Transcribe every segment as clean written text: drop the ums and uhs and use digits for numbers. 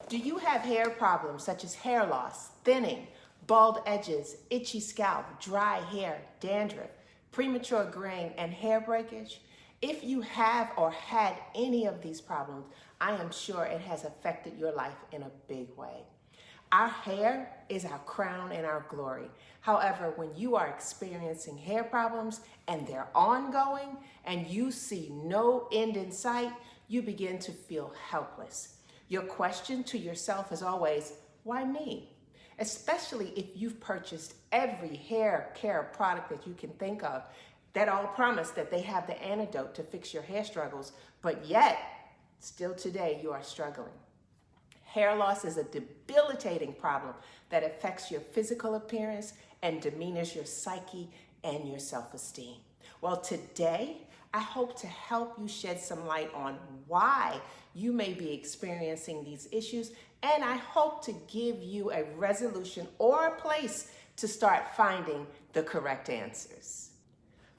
Do you have hair problems such as hair loss, thinning, bald edges, itchy scalp, dry hair, dandruff, premature graying, and hair breakage? If you have or had any of these problems, I am sure it has affected your life in a big way. Our hair is our crown and our glory. However, when you are experiencing hair problems and they're ongoing and you see no end in sight, you begin to feel helpless. Your question to yourself is always, why me? Especially if you've purchased every hair care product that you can think of that all promise that they have the antidote to fix your hair struggles, but yet, still today, you are struggling. Hair loss is a debilitating problem that affects your physical appearance and demeans your psyche and your self-esteem. Well, today, I hope to help you shed some light on why you may be experiencing these issues, and I hope to give you a resolution or a place to start finding the correct answers.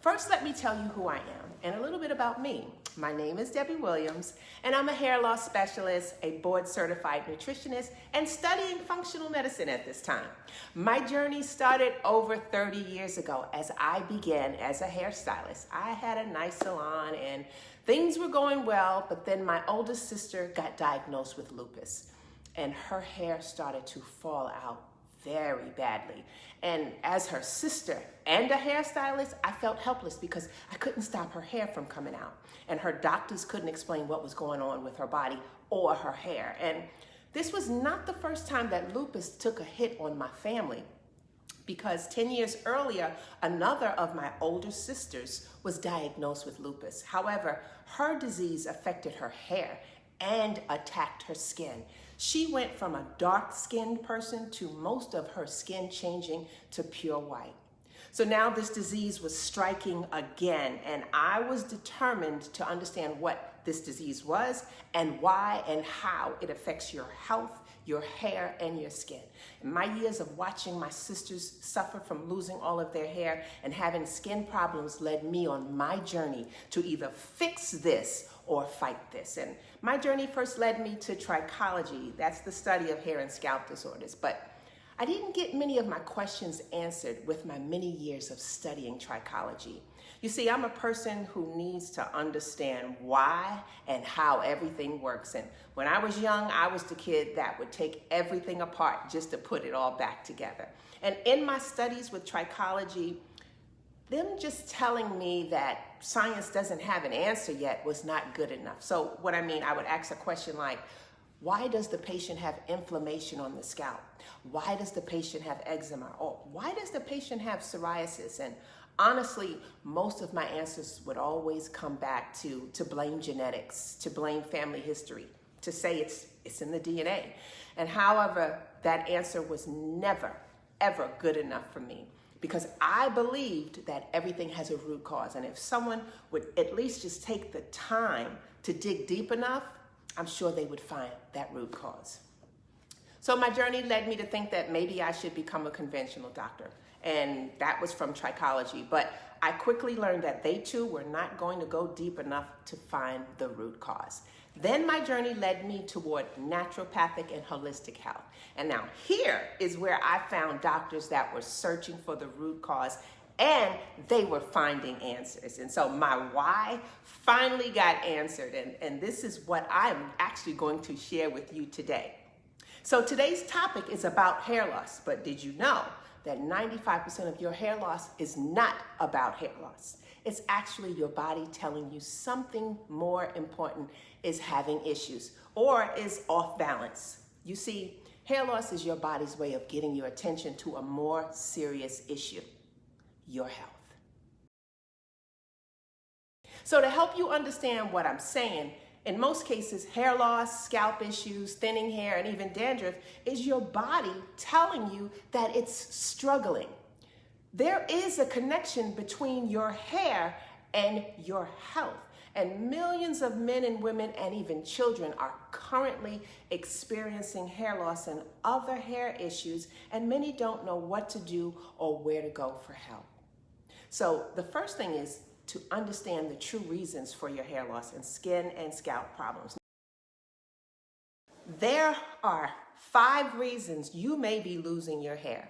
First, let me tell you who I am and a little bit about me. My name is Debbie Williams, and I'm a hair loss specialist, a board-certified nutritionist, and studying functional medicine at this time. My journey started over 30 years ago as I began as a hairstylist. I had a nice salon and things were going well, but then my oldest sister got diagnosed with lupus, and her hair started to fall out very badly. And as her sister and a hairstylist, I felt helpless because I couldn't stop her hair from coming out. And her doctors couldn't explain what was going on with her body or her hair. And this was not the first time that lupus took a hit on my family, because 10 years earlier, another of my older sisters was diagnosed with lupus. However, her disease affected her hair and attacked her skin. She went from a dark-skinned person to most of her skin changing to pure white. So now this disease was striking again, and I was determined to understand what this disease was and why and how it affects your health, your hair, and your skin. In my years of watching my sisters suffer from losing all of their hair and having skin problems led me on my journey to either fix this or fight this. And my journey first led me to trichology. That's the study of hair and scalp disorders. But I didn't get many of my questions answered with my many years of studying trichology. You see, I'm a person who needs to understand why and how everything works. And when I was young, I was the kid that would take everything apart just to put it all back together. And in my studies with trichology, them just telling me that science doesn't have an answer yet was not good enough. So what I mean, I would ask a question like, why does the patient have inflammation on the scalp? Why does the patient have eczema? Or why does the patient have psoriasis? And honestly, most of my answers would always come back to blame genetics, to blame family history, to say it's in the DNA. And however, that answer was never, ever good enough for me, because I believed that everything has a root cause. And if someone would at least just take the time to dig deep enough, I'm sure they would find that root cause. So my journey led me to think that maybe I should become a conventional doctor. And that was from trichology. But I quickly learned that they too were not going to go deep enough to find the root cause. Then my journey led me toward naturopathic and holistic health. And now here is where I found doctors that were searching for the root cause, and they were finding answers. And so my why finally got answered. And this is what I'm actually going to share with you today. So today's topic is about hair loss. But did you know that 95% of your hair loss is not about hair loss? It's actually your body telling you something more important is having issues or is off balance. You see, hair loss is your body's way of getting your attention to a more serious issue, your health. So to help you understand what I'm saying, in most cases, hair loss, scalp issues, thinning hair, and even dandruff is your body telling you that it's struggling. There is a connection between your hair and your health. And millions of men and women and even children are currently experiencing hair loss and other hair issues, and many don't know what to do or where to go for help. So the first thing is to understand the true reasons for your hair loss and skin and scalp problems. There are 5 reasons you may be losing your hair: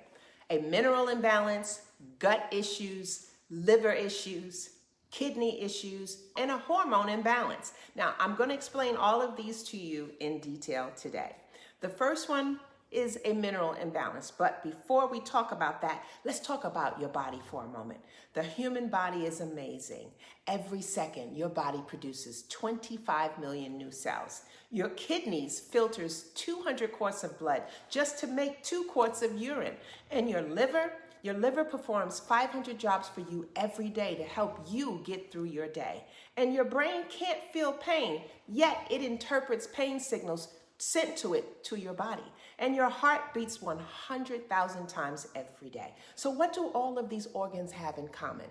a mineral imbalance, gut issues, liver issues, kidney issues, and a hormone imbalance. Now, I'm going to explain all of these to you in detail today. The first one is a mineral imbalance. But before we talk about that, let's talk about your body for a moment. The human body is amazing. Every second, your body produces 25 million new cells. Your kidneys filters 200 quarts of blood just to make 2 quarts of urine. And your liver performs 500 jobs for you every day to help you get through your day. And your brain can't feel pain, yet it interprets pain signals sent to it to your body. And your heart beats 100,000 times every day. So what do all of these organs have in common?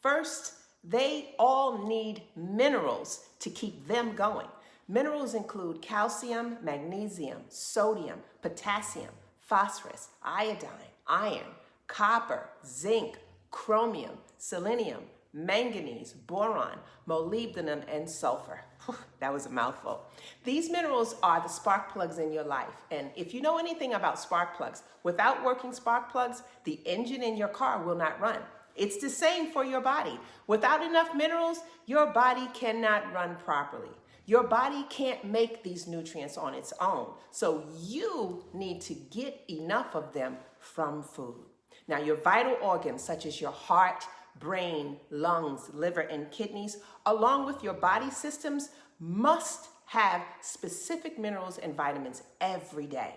First, they all need minerals to keep them going. Minerals include calcium, magnesium, sodium, potassium, phosphorus, iodine, iron, copper, zinc, chromium, selenium, manganese, boron, molybdenum, and sulfur. That was a mouthful. These minerals are the spark plugs in your life. And if you know anything about spark plugs, without working spark plugs, the engine in your car will not run. It's the same for your body. Without enough minerals, your body cannot run properly. Your body can't make these nutrients on its own. So you need to get enough of them from food. Now, your vital organs, such as your heart, brain, lungs, liver, and kidneys, along with your body systems, must have specific minerals and vitamins every day.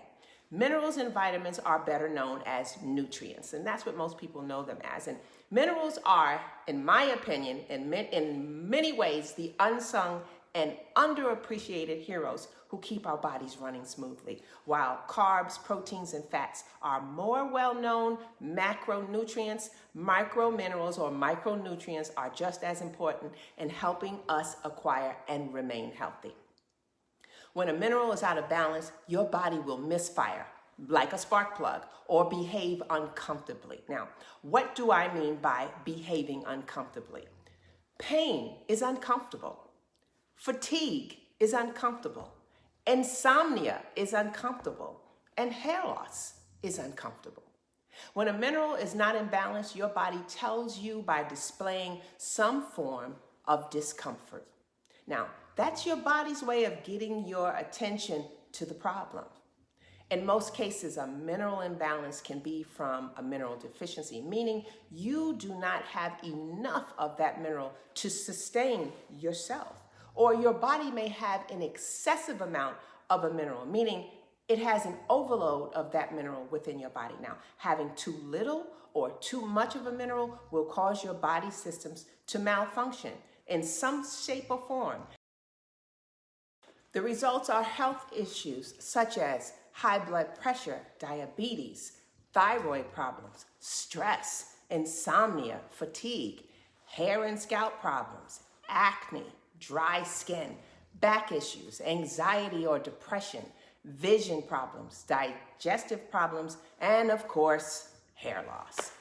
Minerals and vitamins are better known as nutrients, and that's what most people know them as. And minerals are, in my opinion, in many ways, the unsung and underappreciated heroes who keep our bodies running smoothly. While carbs, proteins, and fats are more well-known macronutrients, microminerals or micronutrients are just as important in helping us acquire and remain healthy. When a mineral is out of balance, your body will misfire like a spark plug or behave uncomfortably. Now, what do I mean by behaving uncomfortably? Pain is uncomfortable. Fatigue is uncomfortable. Insomnia is uncomfortable. And hair loss is uncomfortable. When a mineral is not in balance, your body tells you by displaying some form of discomfort. Now, that's your body's way of getting your attention to the problem. In most cases, a mineral imbalance can be from a mineral deficiency, meaning you do not have enough of that mineral to sustain yourself. Or your body may have an excessive amount of a mineral, meaning it has an overload of that mineral within your body. Now, having too little or too much of a mineral will cause your body systems to malfunction in some shape or form. The results are health issues such as high blood pressure, diabetes, thyroid problems, stress, insomnia, fatigue, hair and scalp problems, acne, dry skin, back issues, anxiety or depression, vision problems, digestive problems, and of course, hair loss.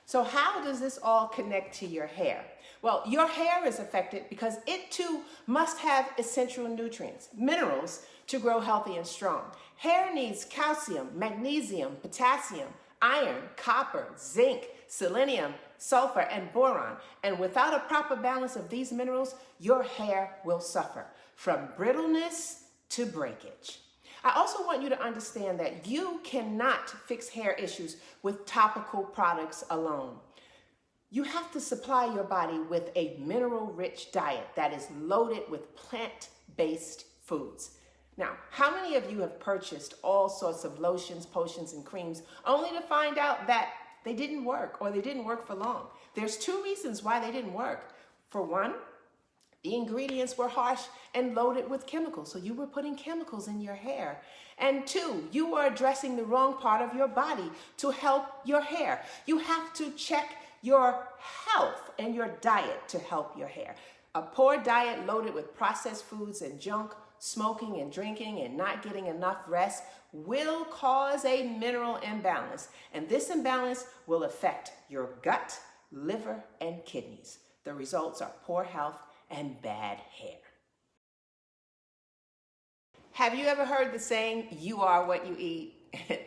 So how does this all connect to your hair? Well, your hair is affected because it too must have essential nutrients, minerals, to grow healthy and strong. Hair needs calcium, magnesium, potassium, iron, copper, zinc, selenium, sulfur, and boron. And without a proper balance of these minerals, your hair will suffer from brittleness to breakage. I also want you to understand that you cannot fix hair issues with topical products alone. You have to supply your body with a mineral-rich diet that is loaded with plant-based foods. Now, how many of you have purchased all sorts of lotions, potions, and creams only to find out that they didn't work or they didn't work for long? There's 2 reasons why they didn't work. For one, the ingredients were harsh and loaded with chemicals, so you were putting chemicals in your hair. And 2, you were addressing the wrong part of your body to help your hair. You have to check your health and your diet to help your hair. A poor diet loaded with processed foods and junk, smoking and drinking and not getting enough rest will cause a mineral imbalance. And this imbalance will affect your gut, liver, and kidneys. The results are poor health and bad hair. Have you ever heard the saying, you are what you eat?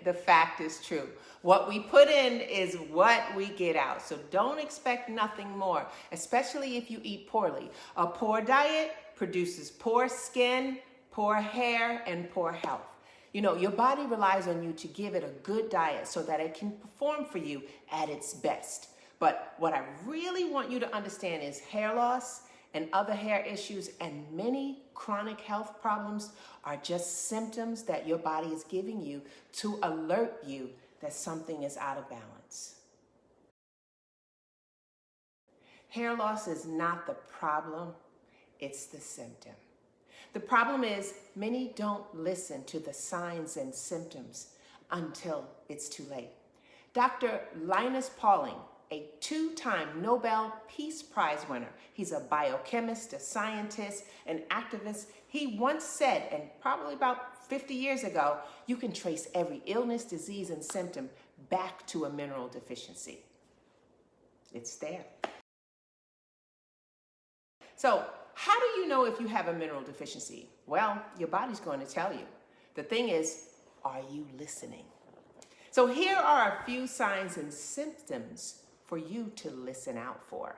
The fact is true. What we put in is what we get out. So don't expect nothing more, especially if you eat poorly. A poor diet produces poor skin, poor hair, and poor health. You know, your body relies on you to give it a good diet so that it can perform for you at its best. But what I really want you to understand is hair loss and other hair issues and many chronic health problems are just symptoms that your body is giving you to alert you that something is out of balance. Hair loss is not the problem, it's the symptom. The problem is many don't listen to the signs and symptoms until it's too late. Dr. Linus Pauling, a two-time Nobel Peace Prize winner. He's a biochemist, a scientist, an activist. He once said, and probably about 50 years ago, you can trace every illness, disease, and symptom back to a mineral deficiency. It's there. So, how do you know if you have a mineral deficiency? Well, your body's going to tell you. The thing is, are you listening? So here are a few signs and symptoms for you to listen out for.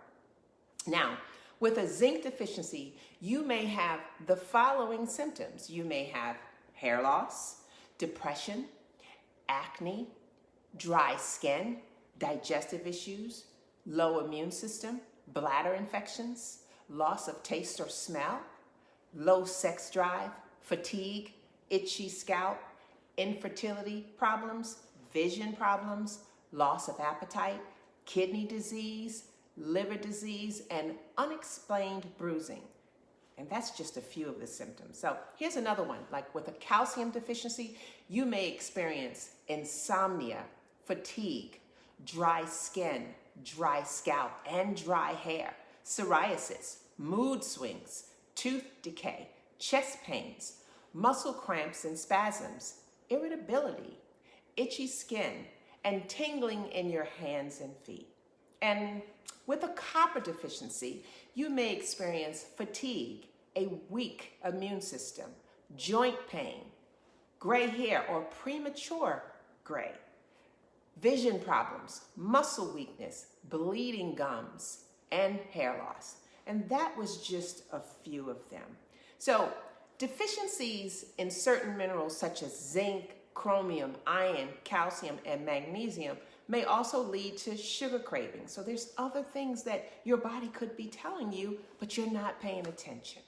Now, with a zinc deficiency, you may have the following symptoms. You may have hair loss, depression, acne, dry skin, digestive issues, low immune system, bladder infections, loss of taste or smell, low sex drive, fatigue, itchy scalp, infertility problems, vision problems, loss of appetite, kidney disease, liver disease, and unexplained bruising. And that's just a few of the symptoms. So here's another one, like with a calcium deficiency, you may experience insomnia, fatigue, dry skin, dry scalp, and dry hair, psoriasis, mood swings, tooth decay, chest pains, muscle cramps and spasms, irritability, itchy skin, and tingling in your hands and feet. And with a copper deficiency, you may experience fatigue, a weak immune system, joint pain, gray hair or premature gray, vision problems, muscle weakness, bleeding gums, and hair loss. And that was just a few of them. So deficiencies in certain minerals such as zinc, chromium, iron, calcium, and magnesium may also lead to sugar cravings. So there's other things that your body could be telling you, but you're not paying attention.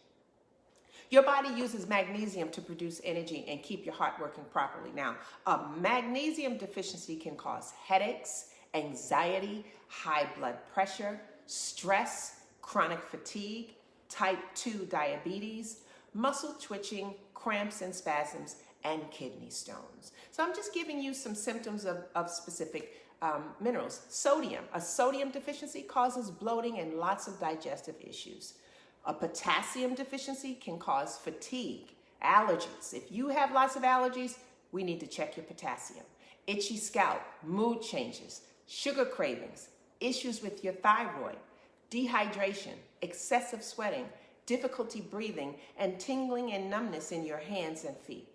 Your body uses magnesium to produce energy and keep your heart working properly. Now, a magnesium deficiency can cause headaches, anxiety, high blood pressure, stress, chronic fatigue, type 2 diabetes, muscle twitching, cramps and spasms, and kidney stones. So I'm just giving you some symptoms of specific minerals. Sodium. A sodium deficiency causes bloating and lots of digestive issues. A potassium deficiency can cause fatigue, allergies. If you have lots of allergies, we need to check your potassium. Itchy scalp, mood changes, sugar cravings, issues with your thyroid, dehydration, excessive sweating, difficulty breathing, and tingling and numbness in your hands and feet.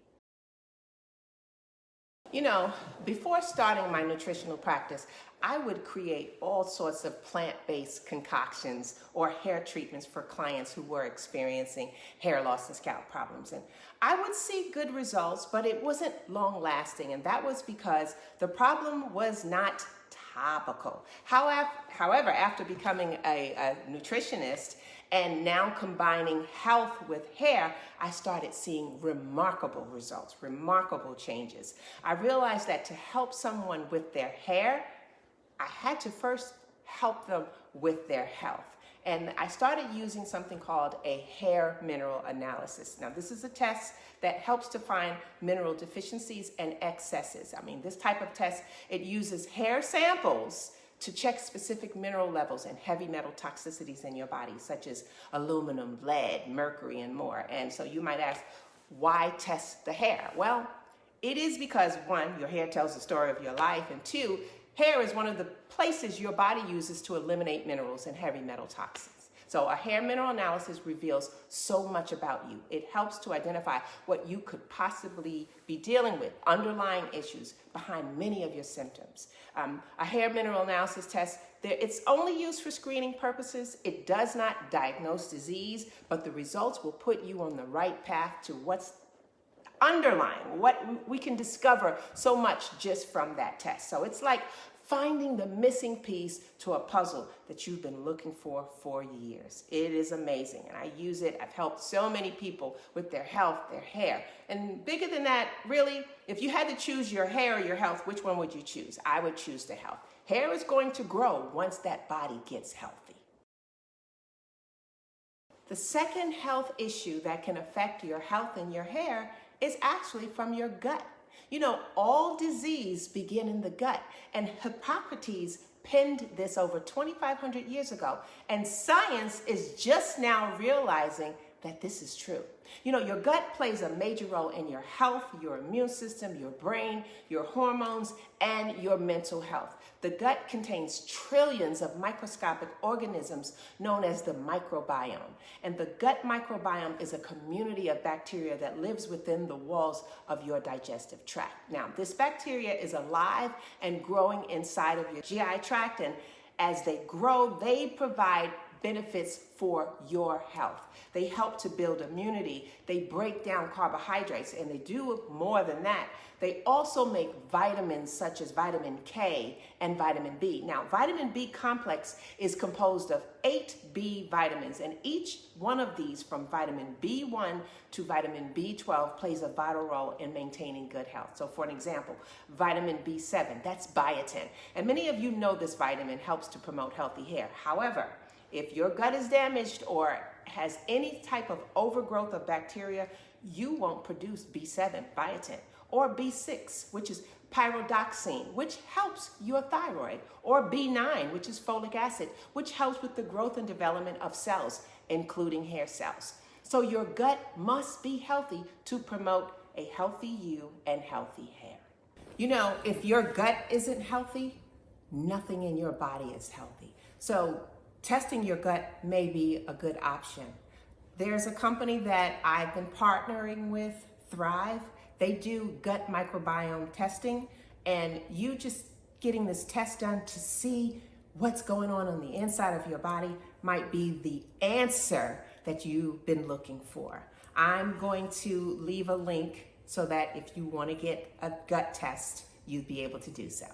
You know, before starting my nutritional practice, I would create all sorts of plant-based concoctions or hair treatments for clients who were experiencing hair loss and scalp problems. And I would see good results, but it wasn't long-lasting, and that was because the problem was not topical. However, after becoming a nutritionist and now combining health with hair, I started seeing remarkable results, remarkable changes. I realized that to help someone with their hair, I had to first help them with their health. And I started using something called a hair mineral analysis. Now, this is a test that helps to find mineral deficiencies and excesses. I mean, this type of test, it uses hair samples to check specific mineral levels and heavy metal toxicities in your body, such as aluminum, lead, mercury, and more. And so you might ask, why test the hair? Well, it is because, one, your hair tells the story of your life, and two, hair is one of the places your body uses to eliminate minerals and heavy metal toxins. So a hair mineral analysis reveals so much about you. It helps to identify what you could possibly be dealing with, underlying issues behind many of your symptoms. A hair mineral analysis test, it's only used for screening purposes. It does not diagnose disease, but the results will put you on the right path to what's underlying, what we can discover so much just from that test. So it's like finding the missing piece to a puzzle that you've been looking for years. It is amazing, and I use it. I've helped so many people with their health, their hair. And bigger than that, really, if you had to choose your hair or your health, which one would you choose? I would choose the health. Hair is going to grow once that body gets healthy. The second health issue that can affect your health and your hair is actually from your gut. You know, all disease begin in the gut, and Hippocrates penned this over 2,500 years ago, and science is just now realizing that this is true. You know, your gut plays a major role in your health, your immune system, your brain, your hormones, and your mental health. The gut contains trillions of microscopic organisms known as the microbiome. And the gut microbiome is a community of bacteria that lives within the walls of your digestive tract. Now, this bacteria is alive and growing inside of your GI tract, and as they grow, they provide benefits for your health. They help to build immunity. They break down carbohydrates, and they do more than that. They also make vitamins such as vitamin K and vitamin B. Now, vitamin B complex is composed of 8 B vitamins, and each one of these, from vitamin B1 to vitamin B12, plays a vital role in maintaining good health. So for an example, vitamin B7, that's biotin. And many of you know this vitamin helps to promote healthy hair. However, if your gut is damaged or has any type of overgrowth of bacteria, you won't produce B7, biotin, or B6, which is pyridoxine, which helps your thyroid, or B9, which is folic acid, which helps with the growth and development of cells, including hair cells. So your gut must be healthy to promote a healthy you and healthy hair. You know, if your gut isn't healthy, nothing in your body is healthy. So testing your gut may be a good option. There's a company that I've been partnering with, Thrive. They do gut microbiome testing, and you just getting this test done to see what's going on the inside of your body might be the answer that you've been looking for. I'm going to leave a link so that if you want to get a gut test, you'd be able to do so.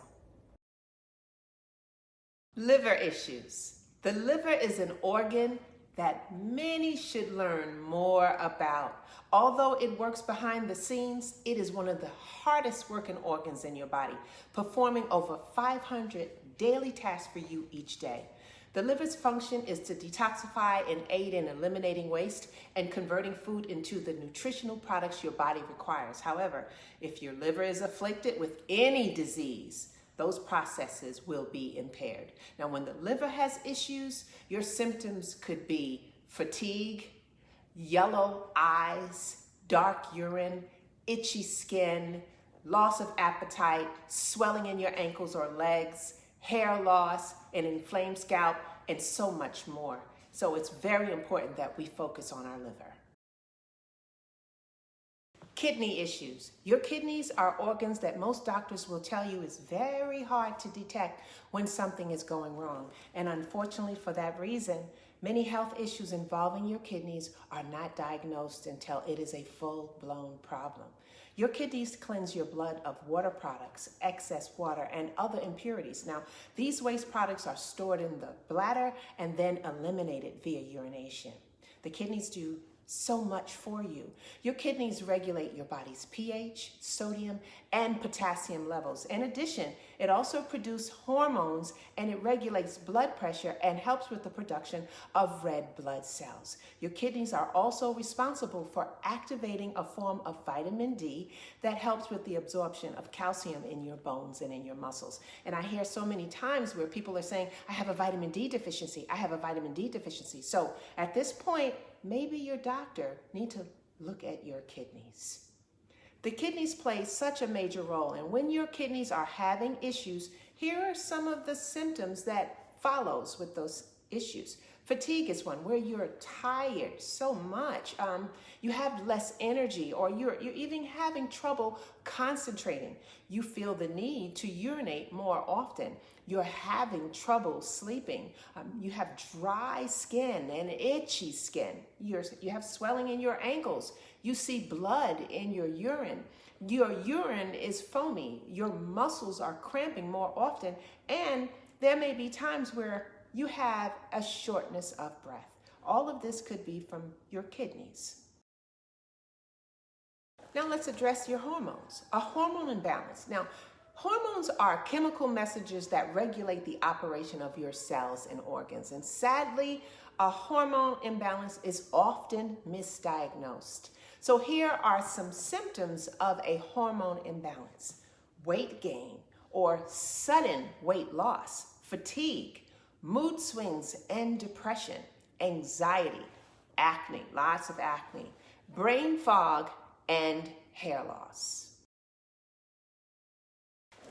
Liver issues. The liver is an organ that many should learn more about. Although it works behind the scenes, it is one of the hardest working organs in your body, performing over 500 daily tasks for you each day. The liver's function is to detoxify and aid in eliminating waste and converting food into the nutritional products your body requires. However, if your liver is afflicted with any disease, those processes will be impaired. Now, when the liver has issues, your symptoms could be fatigue, yellow eyes, dark urine, itchy skin, loss of appetite, swelling in your ankles or legs, hair loss, an inflamed scalp, and so much more. So it's very important that we focus on our liver. Kidney issues. Your kidneys are organs that most doctors will tell you is very hard to detect when something is going wrong. And unfortunately, for that reason, many health issues involving your kidneys are not diagnosed until it is a full-blown problem. Your kidneys cleanse your blood of water products, excess water, and other impurities. Now, these waste products are stored in the bladder and then eliminated via urination. The kidneys do so much for you. Your kidneys regulate your body's pH, sodium, and potassium levels. In addition, it also produces hormones, and it regulates blood pressure and helps with the production of red blood cells. Your kidneys are also responsible for activating a form of vitamin D that helps with the absorption of calcium in your bones and in your muscles. And I hear so many times where people are saying, I have a vitamin D deficiency. I have a vitamin D deficiency. So at this point, maybe your doctor needs to look at your kidneys. The kidneys play such a major role, and when your kidneys are having issues, here are some of the symptoms that follows with those issues. Fatigue is one where you're tired so much. You have less energy, or you're even having trouble concentrating. You feel the need to urinate more often. You're having trouble sleeping. You have dry skin and itchy skin. You have swelling in your ankles. You see blood in your urine. Your urine is foamy. Your muscles are cramping more often. And there may be times where you have a shortness of breath. All of this could be from your kidneys. Now let's address your hormones. A hormone imbalance. Now, hormones are chemical messengers that regulate the operation of your cells and organs. And sadly, a hormone imbalance is often misdiagnosed. So here are some symptoms of a hormone imbalance: weight gain or sudden weight loss, fatigue, mood swings and depression, anxiety, acne, lots of acne, brain fog, and hair loss.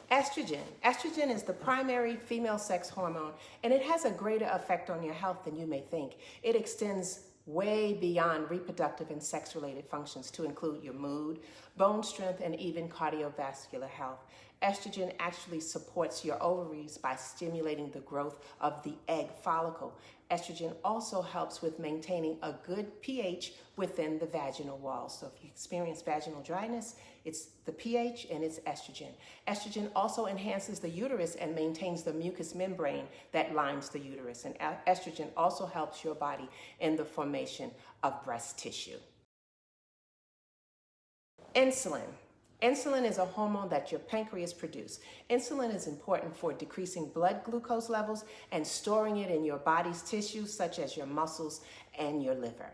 Estrogen. Estrogen is the primary female sex hormone, and it has a greater effect on your health than you may think. It extends way beyond reproductive and sex-related functions to include your mood, bone strength, and even cardiovascular health. Estrogen actually supports your ovaries by stimulating the growth of the egg follicle. Estrogen also helps with maintaining a good pH within the vaginal wall. So if you experience vaginal dryness, it's the pH and it's estrogen. Estrogen also enhances the uterus and maintains the mucous membrane that lines the uterus. And estrogen also helps your body in the formation of breast tissue. Insulin. Insulin is a hormone that your pancreas produces. Insulin is important for decreasing blood glucose levels and storing it in your body's tissues, such as your muscles and your liver.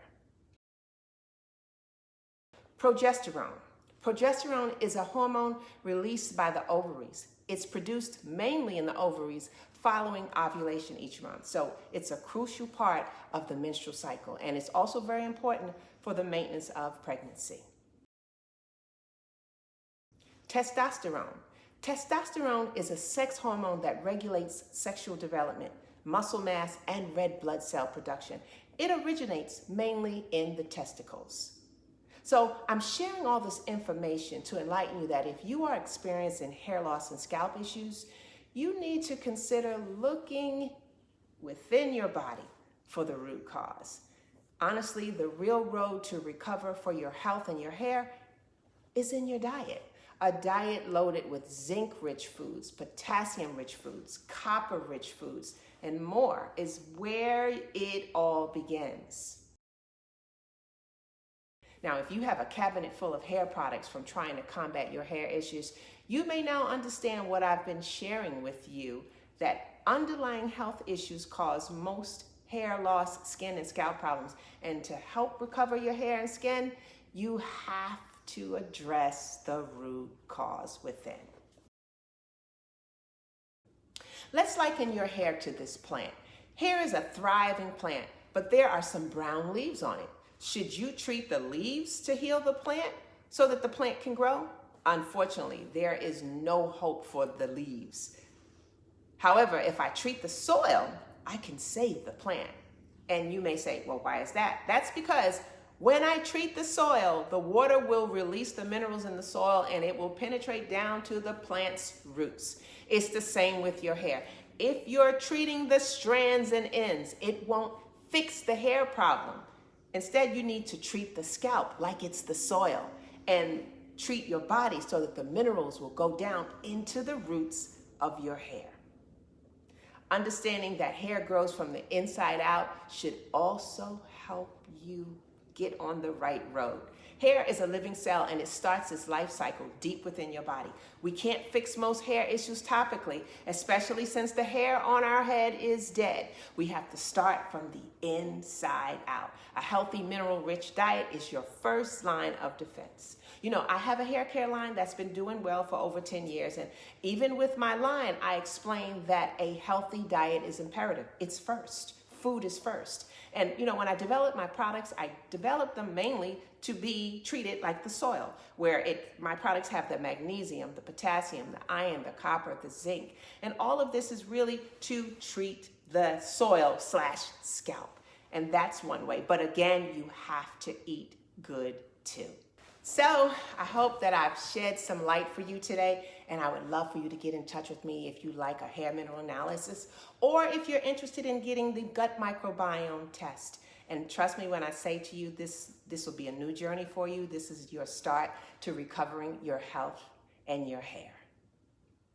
Progesterone. Progesterone is a hormone released by the ovaries. It's produced mainly in the ovaries following ovulation each month. So it's a crucial part of the menstrual cycle, and it's also very important for the maintenance of pregnancy. Testosterone. Testosterone is a sex hormone that regulates sexual development, muscle mass, and red blood cell production. It originates mainly in the testicles. So I'm sharing all this information to enlighten you that if you are experiencing hair loss and scalp issues, you need to consider looking within your body for the root cause. Honestly, the real road to recover for your health and your hair is in your diet. A diet loaded with zinc-rich foods, potassium-rich foods, copper-rich foods, and more is where it all begins. Now, if you have a cabinet full of hair products from trying to combat your hair issues, you may now understand what I've been sharing with you, that underlying health issues cause most hair loss, skin, and scalp problems. And to help recover your hair and skin, you have to address the root cause within. Let's liken your hair to this plant. Hair is a thriving plant, but there are some brown leaves on it. Should you treat the leaves to heal the plant so that the plant can grow? Unfortunately, there is no hope for the leaves. However, if I treat the soil, I can save the plant. And you may say, well, why is that? That's because when I treat the soil, the water will release the minerals in the soil and it will penetrate down to the plant's roots. It's the same with your hair. If you're treating the strands and ends, it won't fix the hair problem. Instead, you need to treat the scalp like it's the soil and treat your body so that the minerals will go down into the roots of your hair. Understanding that hair grows from the inside out should also help you get on the right road. Hair is a living cell and it starts its life cycle deep within your body. We can't fix most hair issues topically, especially since the hair on our head is dead. We have to start from the inside out. A healthy mineral-rich diet is your first line of defense. You know, I have a hair care line that's been doing well for over 10 years. And even with my line, I explain that a healthy diet is imperative. It's first. Food is first. And, you know, when I develop my products, I develop them mainly to be treated like the soil, where my products have the magnesium, the potassium, the iron, the copper, the zinc. And all of this is really to treat the soil / scalp. And that's one way. But again, you have to eat good too. So I hope that I've shed some light for you today, and I would love for you to get in touch with me if you like a hair mineral analysis, or if you're interested in getting the gut microbiome test. And trust me when I say to you, this will be a new journey for you. This is your start to recovering your health and your hair.